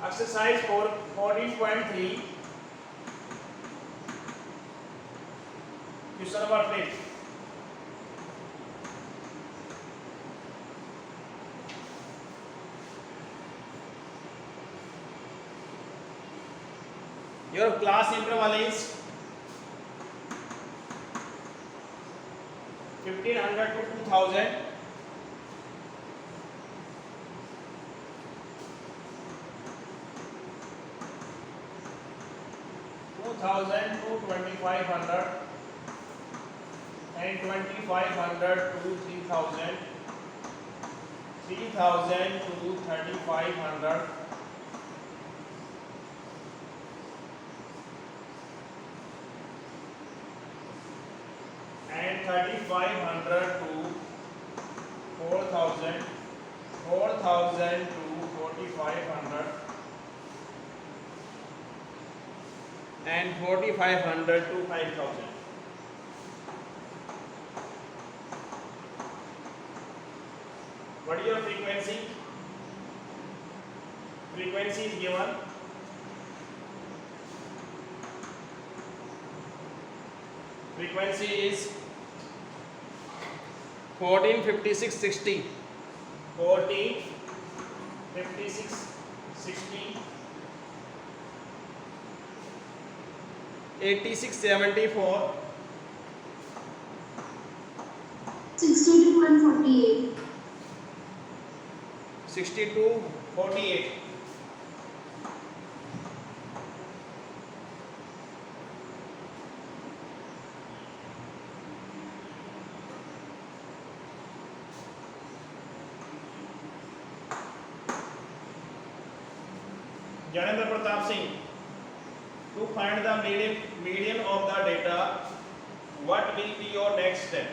Exercise 14.3. Question number 5. Your class interval is 1500 to 2000. 2000 to 2500 and 2500 to 3000, 3000 to 3500, and 3500 to 4000, 4000 to 4500, and 4500 to 5000. What is your frequency? Frequency is given. Frequency is 145660. 145660. 8674. 62 and 48. 6248. Janendra Pratap Singh, to find the median of the data, what will be your next step?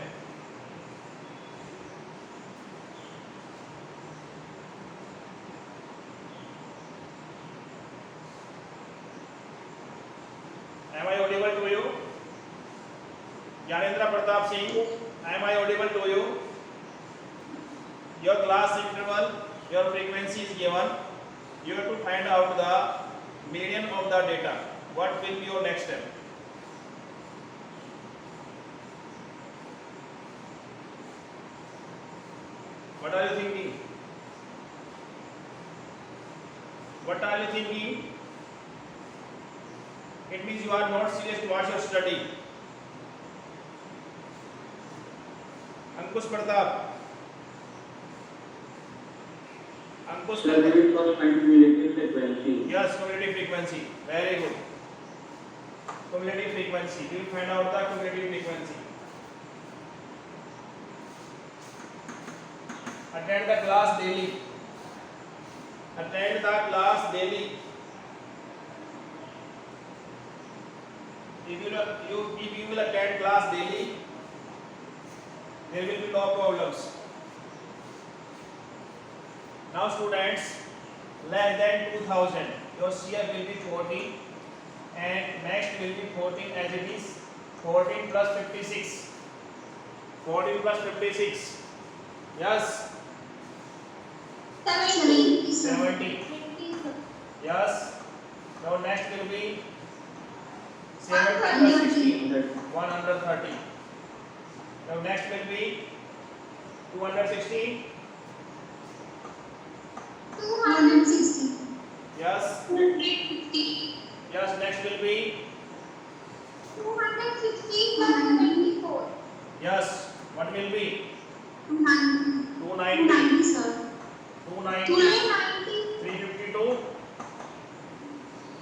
Am I audible to you? Janendra Pratap Singh, am I audible to you? Your class interval, your frequency is given. You have to find out the median of the data. What will be your next step? What are you thinking? What are you thinking? It means you are not serious towards your study. Ankush Pratap. Ankush Pratap. Cumulative frequency. Yes, cumulative frequency. Very good. Cumulative frequency. We will find out the cumulative frequency. Attend the class daily. Attend the class daily. If you will attend class daily, there will be no problems. Now students, less than 2000, your CF will be 14 and next will be 14 as it is 14 plus 56. 14 plus 56. Yes. 70. 70. Yes. Now next will be 70 plus 16. 130. Now next will be 216. 260. Yes. 250. Yes. Next will be 260 plus 24. yes. What will be 290. 290. 290, sir. 290. 290. 352.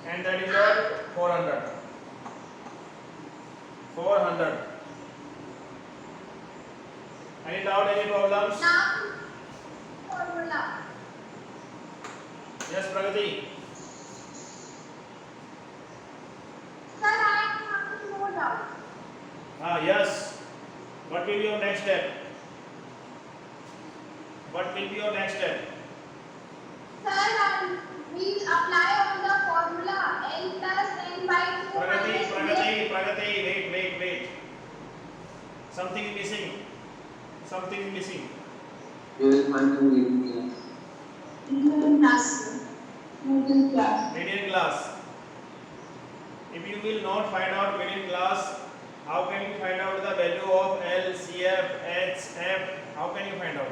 And that is your 400. 400. Any doubt? Any problems? Now, formula. Yes, Pragati. Sir, I am having no doubt. Yes. What will be your next step? What will be your next step? Sir, we apply on the formula N plus N by 2 Pragati, wait. Something is missing. Something is missing. You will find the median. plus middle class. Middle class. If you will not find out middle class, how can you find out the value of L, CF, H, F? How can you find out?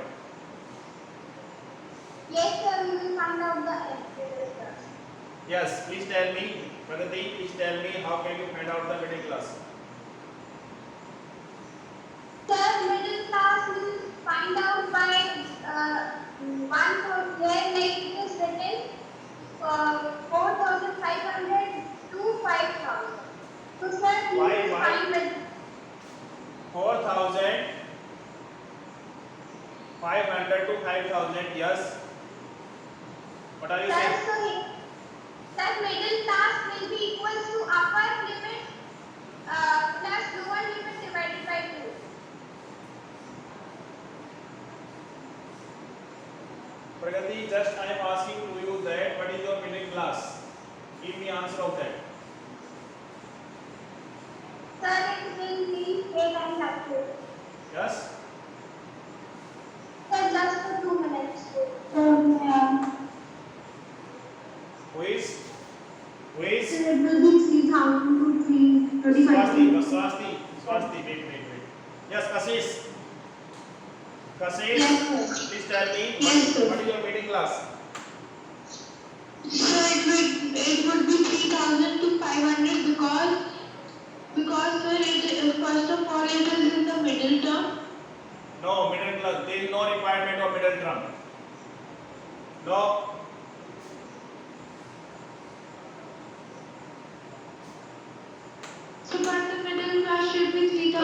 Yes, sir, we will find out the middle class. Yes, please tell me, Pragati, please tell me how can you find out the middle class? Sir, middle class will find out by one for where like it is written 4,500 to 5,000. So sir, we Why? will find the 4,500 to 5,000, yes. What are you sir, saying? so that middle class will be equals to upper limit plus lower limit divided by 2. Pragati, just I am asking to you that what is your middle class? Give me answer of that. Sir, it will be 8 and calculate. Yes? Sir, just for 2 minutes. Who is? Sir, it will be 3,000 to 335. Swasti, wait. Yes, Kashish. Kashish, Yes, sir. please tell me Yes, sir. what is your middle class? Sir, it would be 3,000 to 500 because sir, first of all it is in the middle term. No, middle class. There is no requirement of middle term. No. So but the middle class should be 3,000 No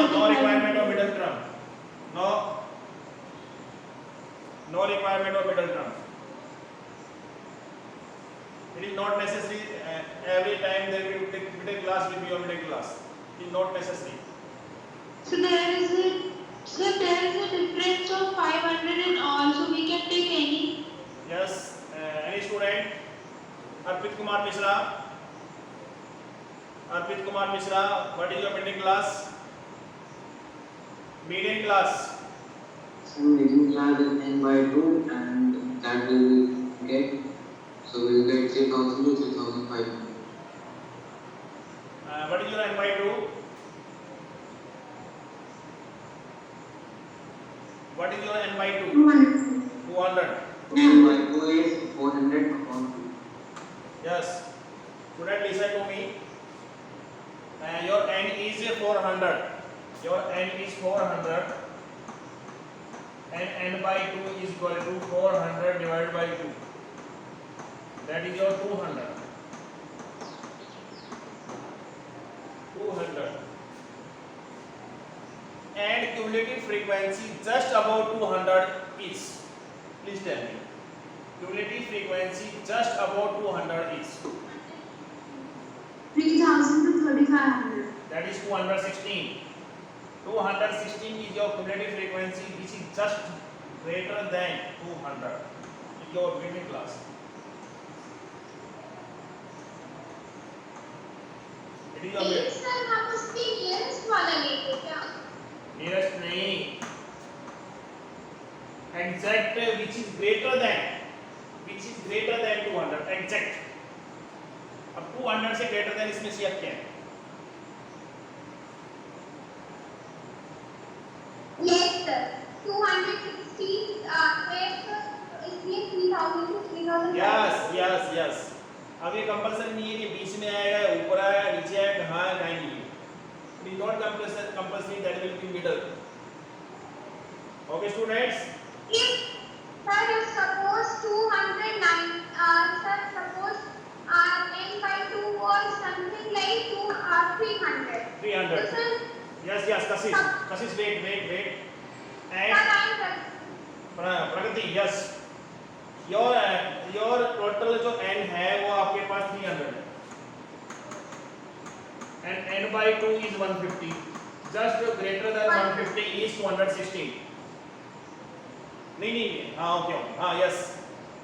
to requirement of middle term. No requirement of middle term. It is not necessary every time there will be middle class will be your middle class. It is not necessary. So there is a difference of 500 in all, so we can take any. Yes. Any student? Arpit Kumar Mishra. What is your middle class? Median class. Some middle class is n by 2 and that will get, so we'll get 3,000 to 3,500. What is your n by 2? What is your n by 2? 200. n by 2 is 400 upon 2. Yes. Student, listen to me. Your n is 400. Your n is 400. And n by 2 is equal to 400 divided by 2. That is your 200. 200. And cumulative frequency just about 200 is. Please tell me. Cumulative frequency just about 200 is. 3,000 to 3,500. That is 216. 216 is your cumulative frequency, which is just greater than 200. Is your middle class. It is your middle. Sir हम उसके nearest वाला लेंगे क्या? Nearest नहीं. Exact which is greater than 200. Exact. अब 200 से greater than इसमें CF क्या है? Yes sir. 260 इसलिए 3,000 to 3,500. Yes. अब ये कंपल्सरी नहीं है कि बीच में आएगा, ऊपर आएगा, नीचे आएगा, कहाँ है, कहीं नहीं. It is not compulsory that will be middle. Okay, students. If suppose 209, suppose n by 2 was something like 300. 300. So sir, Yes, Kashish, wait. And Pragati, yes. Your total जो n है वो आपके पास 300 है. And n by 2 is 150. Just greater than 150 is 216. नहीं, हाँ, okay, हाँ, yes.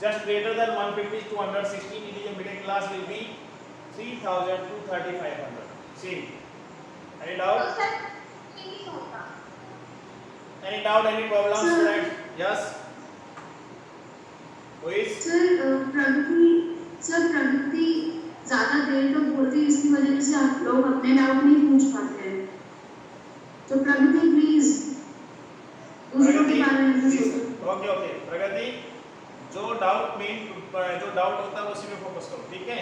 Just greater than 150 is 216. It is a middle class will be 3,000 to 3,500. Same. Any doubt? तो sir नहीं होगा. Any doubt? Any problem, Sir. student? Yes. Who is? Sir, Pragati sir Pragati ज्यादा देर तक बोलती है, इसकी वजह से आप लोग अपने डाउट नहीं पूछ पाते हैं। तो प्रगति प्लीज दूसरों के बारे में भी सोचो। ओके ओके प्रगति, जो डाउट होता है उसी में फोकस करो, ठीक है?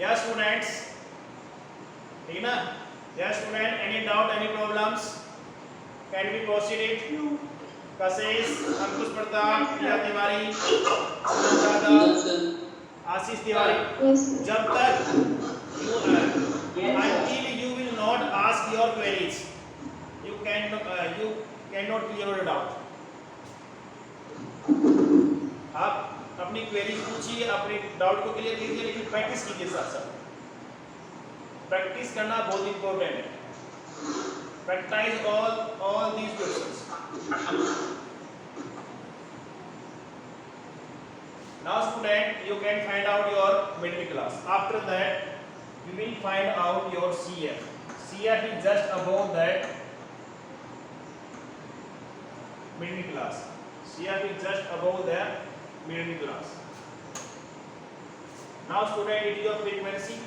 यस स्टूडेंट्स, ठीक ना? Yes student, any doubt, any problems? Can be proceeded? Kashish, Ankush Pratap, Priya Tiwari, Sunil Yadav, Yes, sir. Ashish Tiwari, yes जब तक until you will not ask your queries, you cannot clear your doubt. आप अपनी क्वेरीज पूछिए, अपने डाउट को क्लियर कीजिए, लेकिन प्रैक्टिस कीजिए साथ साथ। प्रैक्टिस करना बहुत इंपॉर्टेंट है। Practice all these questions. Now student, you can find out your middle class. After that, you will find out your CF. CF is just above that middle class. CF is just above the middle class. Now student, it is your frequency.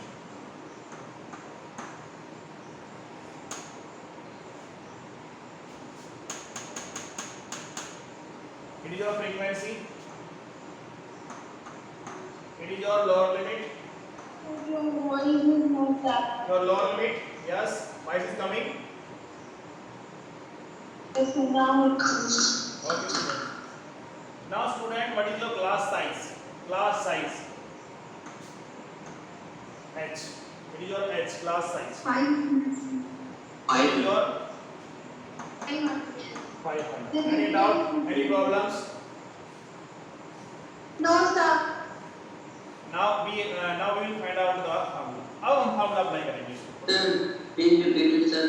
It is your frequency. It is your lower limit. Your voice is not that. Your lower limit. Yes, voice is coming. Yes, now it's Okay student. Now student, what is your class size? Class size. H. It is your H, class size. 5 It is your 500. 500. Any doubt? Any problems? No, sir. Now we will find out the formula. अब हम formula apply करेंगे इसको. Sir, please repeat it, sir.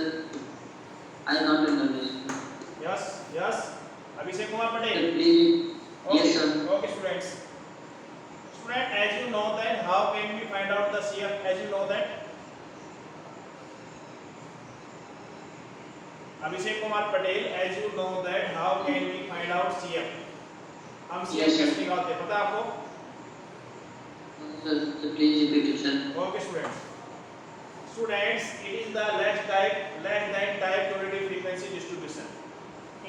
I not understand. Yes, yes. Abhishek Kumar Sir, Patel. please. Okay, Yes, sir. okay students. Student, as you know that, how can we find out the CF? As you know that. Abhishek Kumar Patel, as you know that, how can we find out CF? हम CF Yes, sir. कैसे निकालते हैं? पता है आपको? Sir, please repeat it, sir. Okay students. Students, it is the less than type cumulative frequency distribution.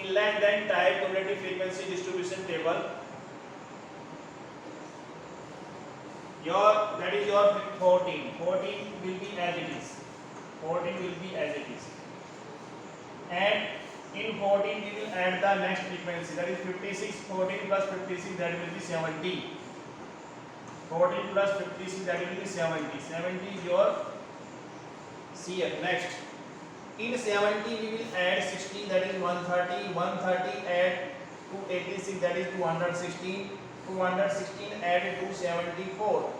In less than type cumulative frequency distribution table, that is your 14. 14 will be as it is. 14 will be as it is. And in 14 we will add the next frequency, that is 56. 14 plus 56, that will be 70. 14 plus 56, that will be 70. 70 is your CF. Next, in 70 we will add 16, that is 130. 130 add 286, that is 216. 216 add 274,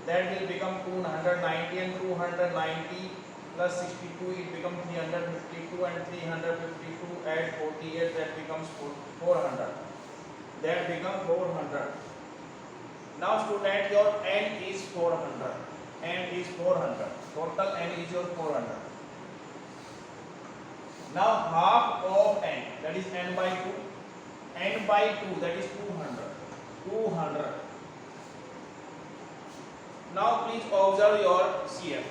that will become 290, and 290 plus 62, it becomes 352, and 352 add 48, that becomes 400. That becomes 400. Now student, your n is 400. N is 400. Total n is your 400. Now half of n, that is n by 2. N by 2, that is 200. 200. Now please observe your CF.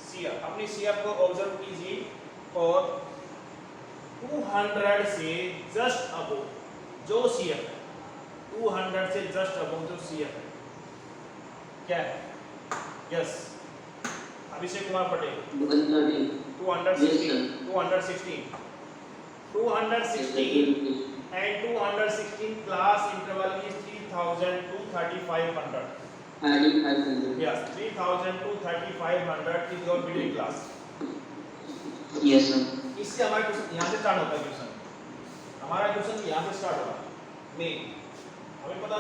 CF, अपनी CF को observe कीजिए और 200 से just above जो CF है, 200 से just above जो CF है, क्या है? Yes, Abhishek Kumar Patel. 130. 216. Yes, 216. 216 and 216 class interval is 3000 to 3500. Adding 500. Yes, 3000 to 3500 is your middle class. Yes, sir. इससे हमारा क्वेश्चन यहाँ से स्टार्ट होता है. क्वेश्चन हमारा क्वेश्चन यहाँ से स्टार्ट होगा. मेन हमें पता,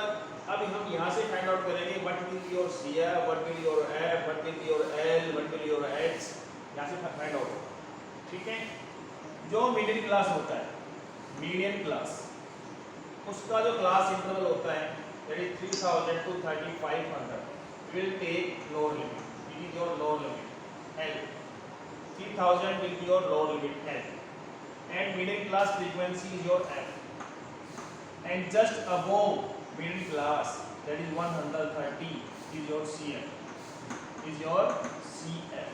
अब हम यहाँ से फाइंड आउट करेंगे what will be your CF, what will your F, what will be your L, what will your H. यहाँ से फाइंड आउट होगा. ठीक है? जो मिडिल क्लास होता है, मीडियन क्लास, उसका जो क्लास इंटरवल होता है, that is 3000 to 3500, will take lower limit. It is your lower limit L. 3000 will be your lower limit L, and middle class frequency is your F. And just above middle class that is 130 is your CF. Is your CF.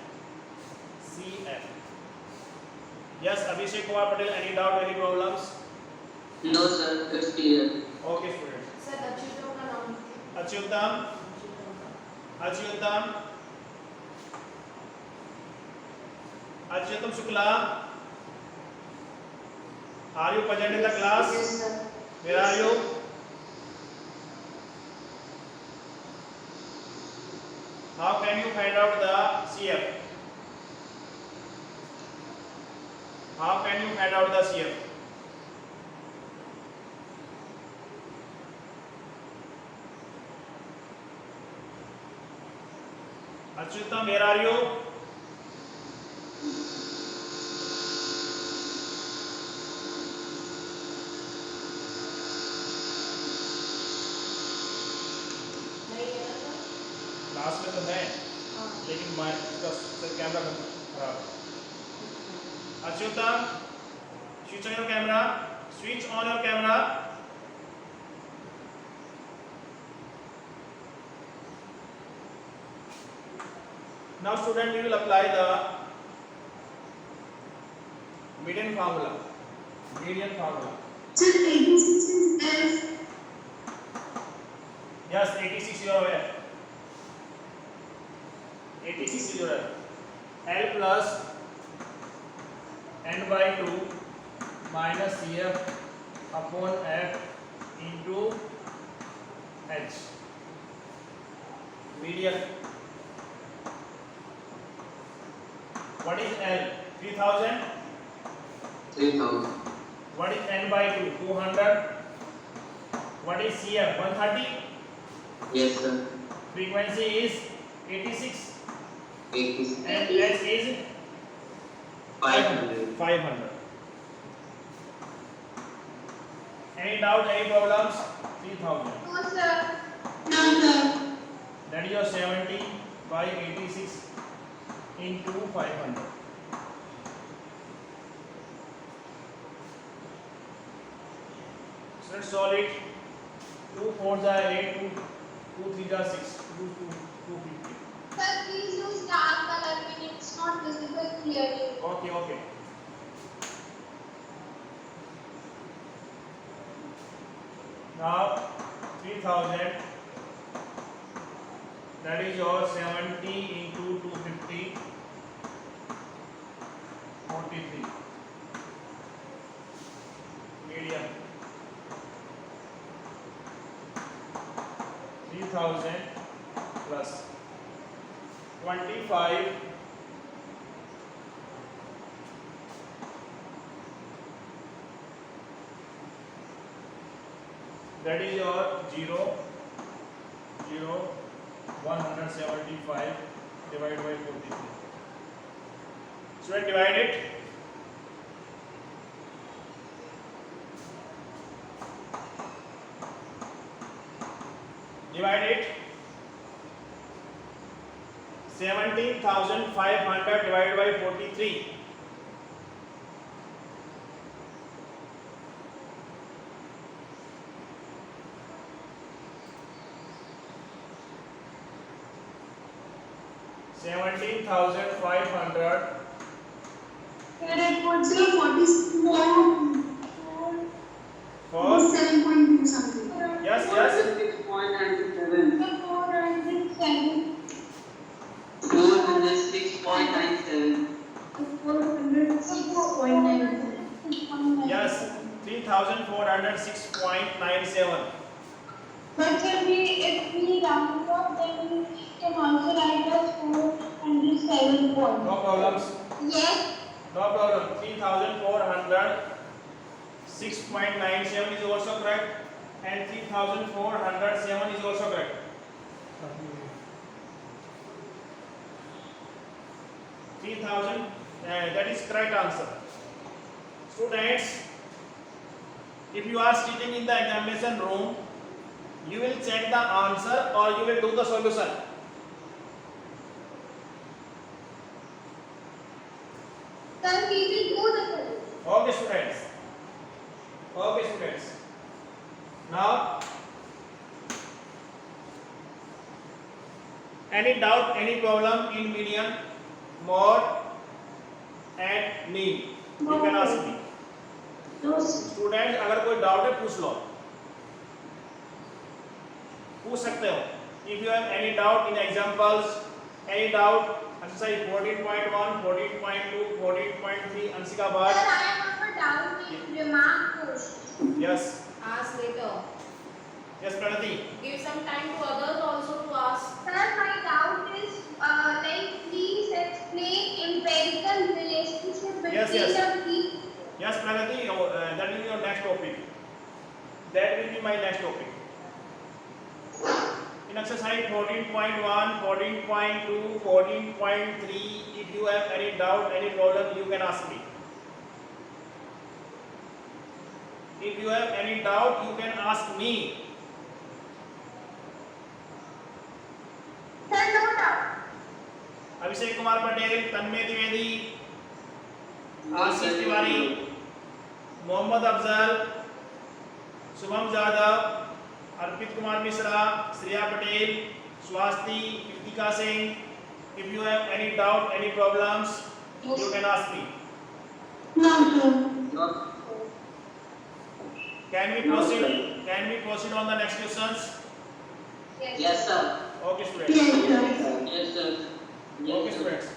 CF. Yes, Abhishek Kumar Patel, any doubt, any problems? No sir, it's clear. Okay students. Sir अच्युतों का नाम Achyutam, Achyutam, Achyutam Shukla, are you present in the class? Yes, sir. Where are you? How can you find out the CF? How can you find out the CF? Achyutam, where are you? नहीं है ना sir class में तो है, हाँ लेकिन इसका camera खराब है। Achyutam, switch on your camera. Switch on your camera. Now, student, we will apply the median formula. Median formula. Sir, 86 is F. Yes, 86 you are aware. 86 is your error. L plus n by 2 minus CF upon F into H. Median. What is L? 3000. 3000. What is n by 2? 200. What is CF? 130. Yes sir. Frequency is 86. 86. And H is 500. 500. Any doubt? Any problems? 3000. No, sir. No, sir. That is your 70 by 86 into 500. So let's solve it. 2 4s are 8, 2 3s are 6, 250. Sir, please use dark color when it's not visible clearly. Okay, okay. Now 3000, that is your 70 into 250, 43. Medium. 3000 plus 25 that is your 0 175 divided by 43. So I divide it. Divide it. 17,500 divided by 43. $17,500 Sir, it would Sir, 47 for 7.2 something. yes 6.97. 406.97. 406.9. yes 3,406.97. But sir, if we round up, then we can also write as 407 points. No problems. Yes. No problem. 3,406.97 is also correct, and 3,407 is also correct. 3,000. That is correct answer. Students, if you are sitting in the examination room, you will check the answer or you will do the solution. Sir, we will do the solution. Okay, students. Okay, students. Now, Any doubt, any problem in median, mode and mean? You can ask me. Student अगर कोई doubt है पूछ लो, पूछ सकते हो. If you have any doubt in examples, any doubt, exercise 14.1, 14.2, 14.3, Ansika Bhatt. Sir, I have a doubt in remark question. Yes, Ask later. yes, Pranati. Give some time to others also to ask. Sir, my doubt is please explain empirical relationship between Yes, yes. the key. Yes, Pranati, that will be your next topic. That will be my next topic. In exercise 14.1, 14.2, 14.3, if you have any doubt, any problem, you can ask me. If you have any doubt, you can ask me. Sir, no doubt. Abhishek Kumar Patel, Tanmay Dwivedi, Ashish Tiwari, Mohammad Afzal, Shubham Jadhav, Arpit Kumar Mishra, Shreya Patel, Swati, Kritika Singh. If you have any doubt, any problems, you can ask me. No, sir. Can we proceed? Can we proceed on the next questions? Yes, sir. Okay, students. Yes, sir. Yes, sir. Okay, students.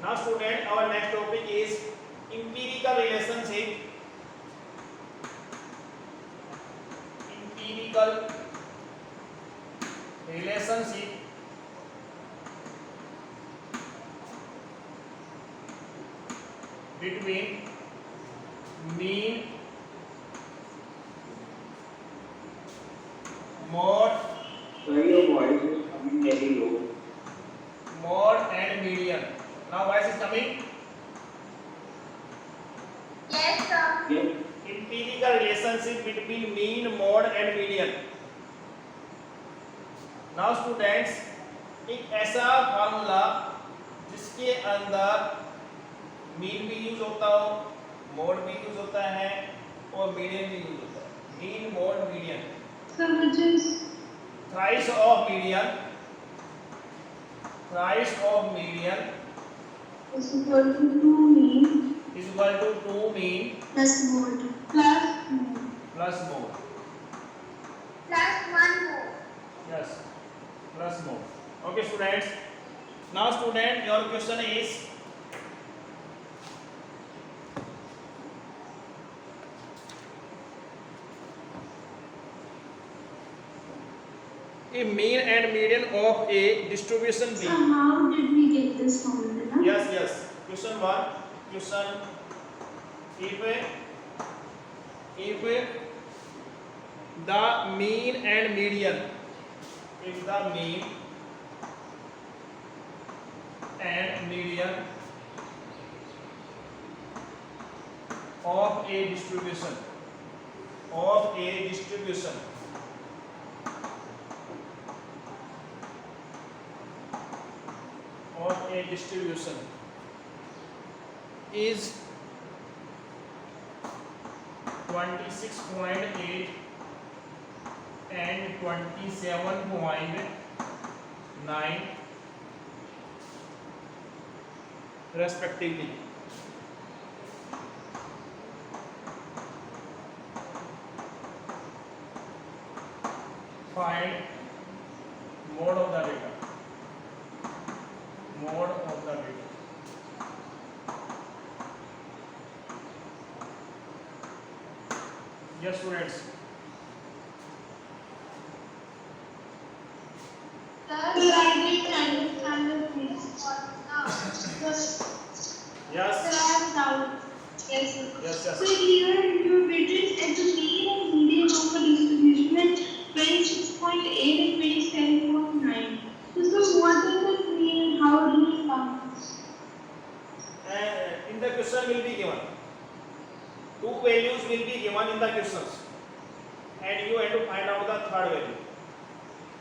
Now, student, our next topic is empirical relationship. Empirical relationship between mean, mode, Sir, your voice is coming very low. mode and median. Now voice is coming. Yes, sir. Yes. Empirical relationship between mean, mode and median. Now students, एक ऐसा formula जिसके अंदर mean भी use होता हो, mode भी use होता है और मीडियन भी यूज होता है. Mean, mode, median. Sir, which is Thrice of median. Thrice of median is equal to 2 mean is equal to 2 mean Plus mode. plus mode plus mode. plus 1 mode. Yes, plus mode. Okay, students. Now, student, your question is. A mean and median of a distribution B. So how did we get this formula? Yes, yes. Question 1. Question. If the mean and median, if the mean and median of a distribution is 26.8 and 27.9 respectively. Find mode of the data. Mode of the data. Yes, students. Sir, I didn't understand the physics. Yes. Sir, I have doubt. Yes, sir. Yes, yes. So here you matrix at the mean and median of a distribution at 26.8 and 27.9. So what is the mean and how do we find this? In the question will be given. Two values will be given in the questions, and you have to find out the third value.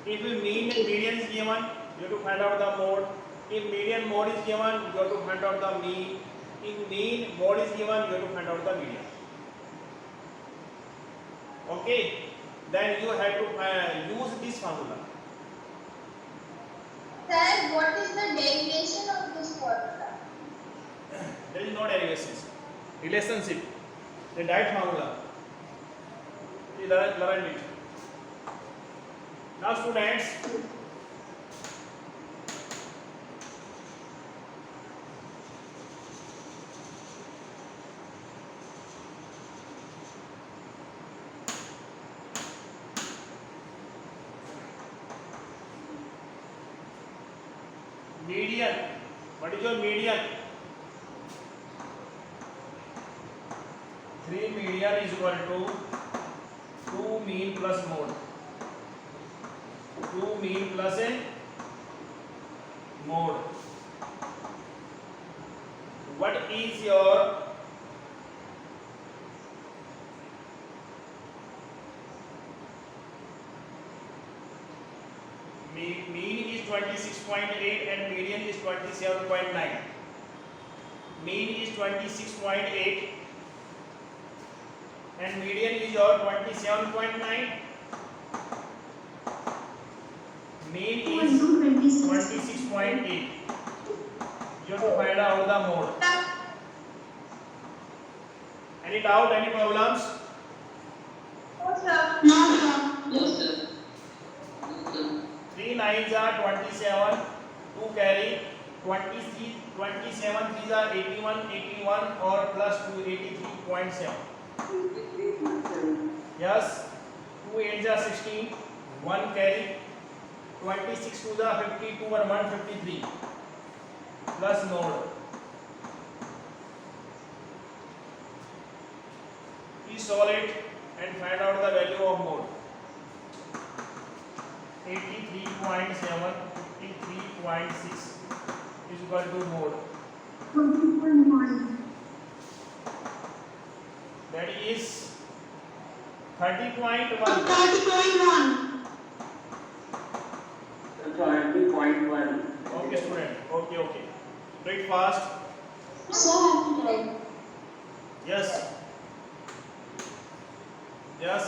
If you mean and median is given, you have to find out the mode. If median mode is given, you have to find out the mean. If mean mode is given, you have to find out the median. Okay, then you have to use this formula. Sir, what is the derivation of this formula? There is no derivations. Relationship. The direct formula. You learn it. Now, students, median. What is your median? 3 median is equal to 2 mean plus mode. 2 mean plus a mode. What is your mean is 26.8 and median is 27.9. Mean is 26.8 and median is your 27.9. Mean is 26.8. You have to find out the mode. Any doubt? Any problems? No, sir. No, sir. 3 nines are 27. 2 carry 23. 27 threes are 81. 81 or plus 2 83.7. Yes. 2 eights are 16. 1 carry 26 twos are 52 or 153 plus node. Please solve it and find out the value of mode. 83.7 53.6 is equal to mode. That is 30.1. 30.1. 20.1. Okay, student. Okay. Do it fast. Sir, Yes. Yes.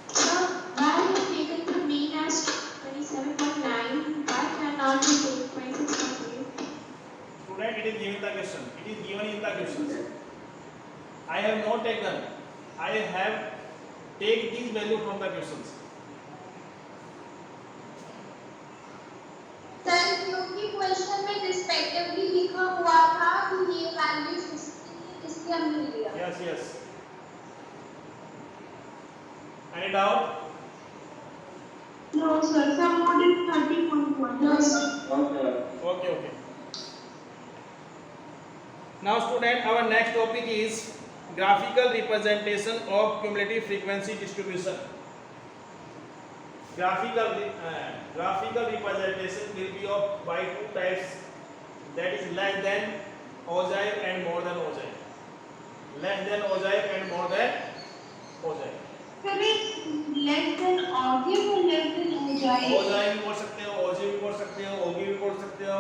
sir, why have you taken the mean as 27.9? Why cannot we take 26.8? Student, it is given the question. It is given in the questions. I have not taken. I have take this value from the questions. Sir क्योंकि question में respectively लिखा हुआ था कि ये value 60 है इसलिए हमने लिया Yes. Any doubt? No sir some mode is 30.1 no sir Okay. Now, student, our next topic is graphical representation of cumulative frequency distribution. Graphical representation will be of by two types, that is less than ogive and more than ogive. Less than ogive and more than ogive. Sir it's less than ogive और less then ogive ogive भी बोल सकते हो, ogive भी बोल सकते हो, ogive भी बोल सकते हो.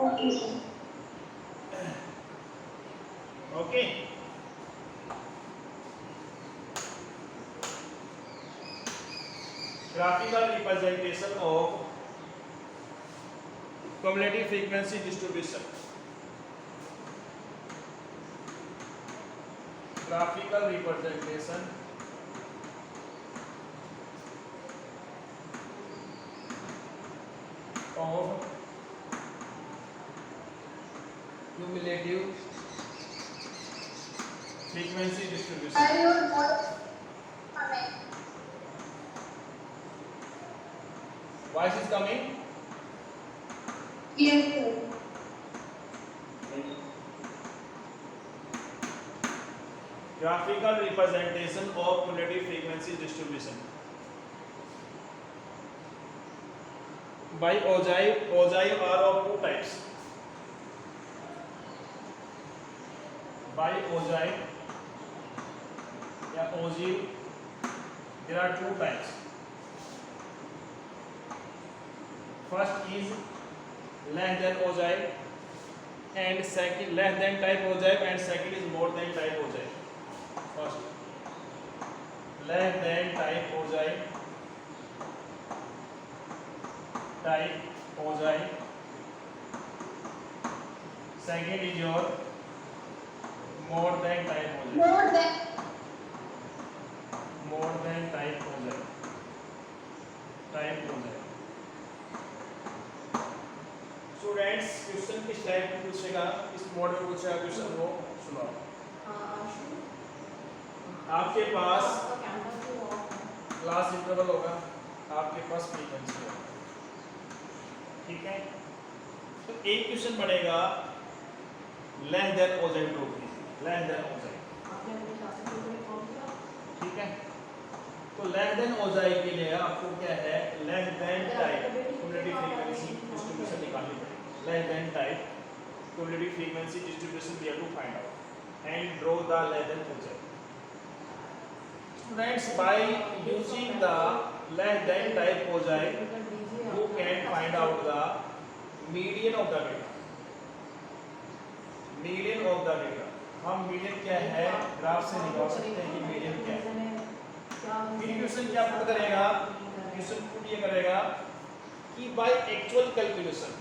Okay sir Okay. Graphical representation of cumulative frequency distribution. Graphical representation of cumulative frequency distribution. Sir your voice हमें Voice is coming. Yes sir Graphical representation of cumulative frequency distribution by ogive. Ogive are of two types. By ogive, ogive, there are two types. First is less than हो जाए and second less than type हो जाए and second is more than type हो जाए. First less than type हो जाए, type हो जाए. Second is your more than type हो जाए, More than more than type हो जाए, टाइप हो जाए. स्टूडेंट्स क्वेश्चन किस टाइप में पूछेगा, किस मोड में पूछेगा क्वेश्चन वो सुनो. आपके पास क्लास इंटरवल होगा, आपके पास फ्रीक्वेंसी होगा, ठीक है. तो एक क्वेश्चन बनेगा लेस देन हो जाए टू, लेस देन हो जाए, ठीक है. तो लेस देन हो जाए के लिए आपको क्या है, less than type cumulative frequency distribution निकालनी पड़ेगी. Less than type cumulative frequency distribution we have to find out and draw the less than हो जाए. Students, by using the less than type हो जाए you can find out the median of the data. Median of the data. हम median क्या है graph से निकाल सकते हैं कि median क्या है. फिर क्वेश्चन क्या पुट करेगा, क्वेश्चन पुट ये करेगा कि by actual calculation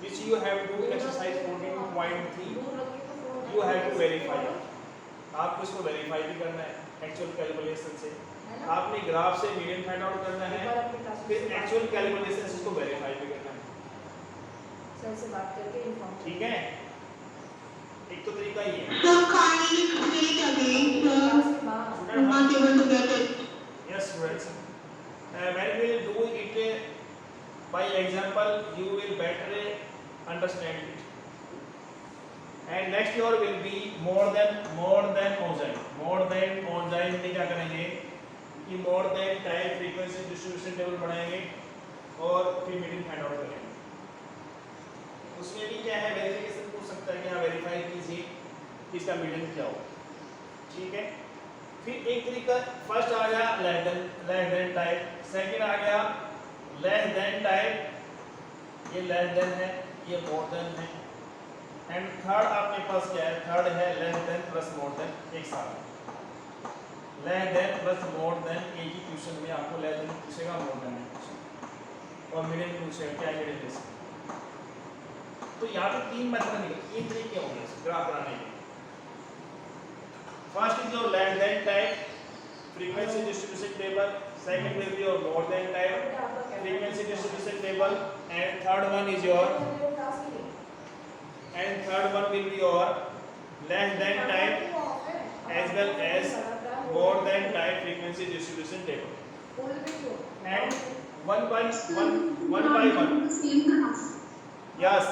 which you have to in exercise 14.3 you have to verify. आपको इसको वेरीफाई भी करना है एक्चुअल कैलकुलेशन से. आपने ग्राफ से मीडियन फाइंड आउट करना है, फिर एक्चुअल कैलकुलेशन से इसको वेरीफाई भी करना है. सर से बात करके इन्फॉर्म. ठीक है, एक तो तरीका ही है. so kindly explain it again, sir. I'm not able to get it. Yes students, when we will do it by example you will better understand it. And next year will be more than oxide. More than oxide में क्या करेंगे कि more than type frequency distribution table बनाएंगे और फिर median find out करेंगे. उसमें भी क्या है वेरिफिकेशन पूछ सकता है कि हाँ वेरीफाई कीजिए कि इसका मीडियन क्या हो. ठीक है. फिर एक तरीका फर्स्ट आ गया लेस देन टाइप, सेकंड आ गया लेस देन टाइप, ये लेस देन है, ये मोर देन है, एंड थर्ड आपके पास क्या है, थर्ड है less then plus more than. एक साथ less than plus more than, एक ही क्वेश्चन में आपको लेस देन पूछेगा, मोर देन और मीडियन पूछेगा क्या मीडियन है. तो यहाँ पे तीन मेथड निकले, तीन तरीके होंगे ग्राफ बनाने के. First is your less than type frequency distribution table, second will be your more than type frequency distribution table, and third one is your will be your less than type as well as more than type frequency distribution table. And one by one. Same graph. Yes.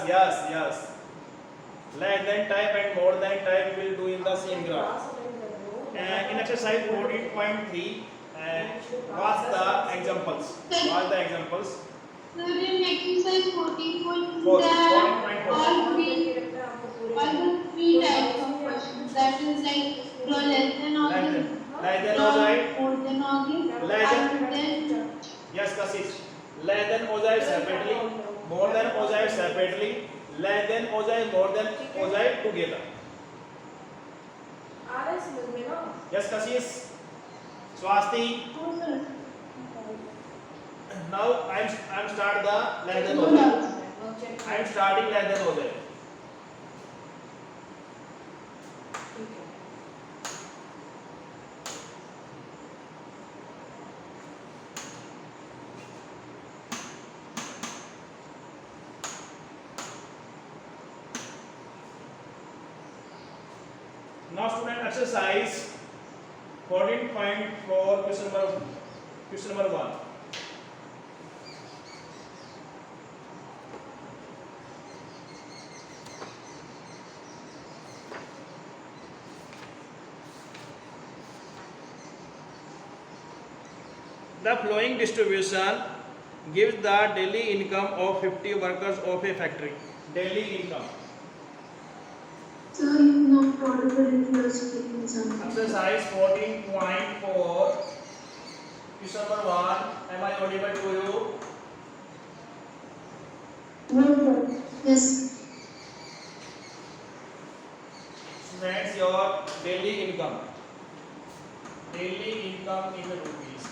Less than type and more than type will do in the same graph. In exercise 14.3, what's the examples? Sir, in exercise 14.4, Four. there are 14.4. all the three types of questions. That is like the less than or Less than the oxide. more than or Less than. and then Yes, Kashish. Less than oxide separately, more than oxide separately, less than oxide, more than oxide together. Yes, Kashish. Swasti. Now I'm start the less than oxide. I'm starting less than oxide. Now student exercise 14.4 question number 1. The following distribution gives the daily income of 50 workers of a factory. Daily income. Sir, you not audible if you are speaking something. Exercise 14.4 question number 1. Am I audible to you? Yes. Students, your daily income in rupees.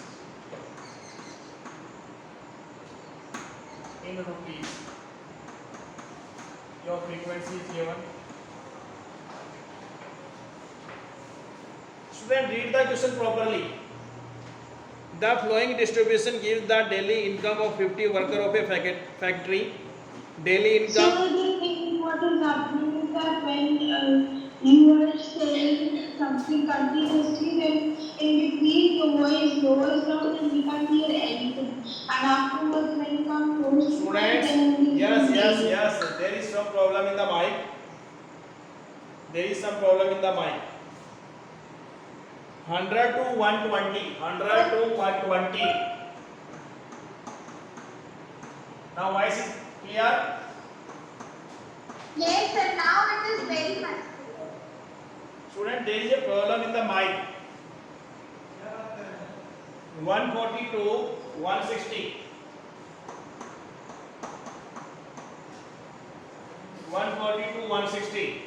In rupees. Your frequency is given. Student, read the question properly. The following distribution gives the daily income of 50 worker of a factory. Daily So income. the thing what is happening is that when you are saying something continuously, then in between the voice lowers down and we can't hear anything. And afterwards, when you come close to Students, then we yes. can There is some problem in the mic. There is some problem in the mic. 100 to 120. 100 to 120. Now, voice is clear? Yes, sir. Now it is very much. Student, there is a problem in the mic. 140 to 160. 140 to 160.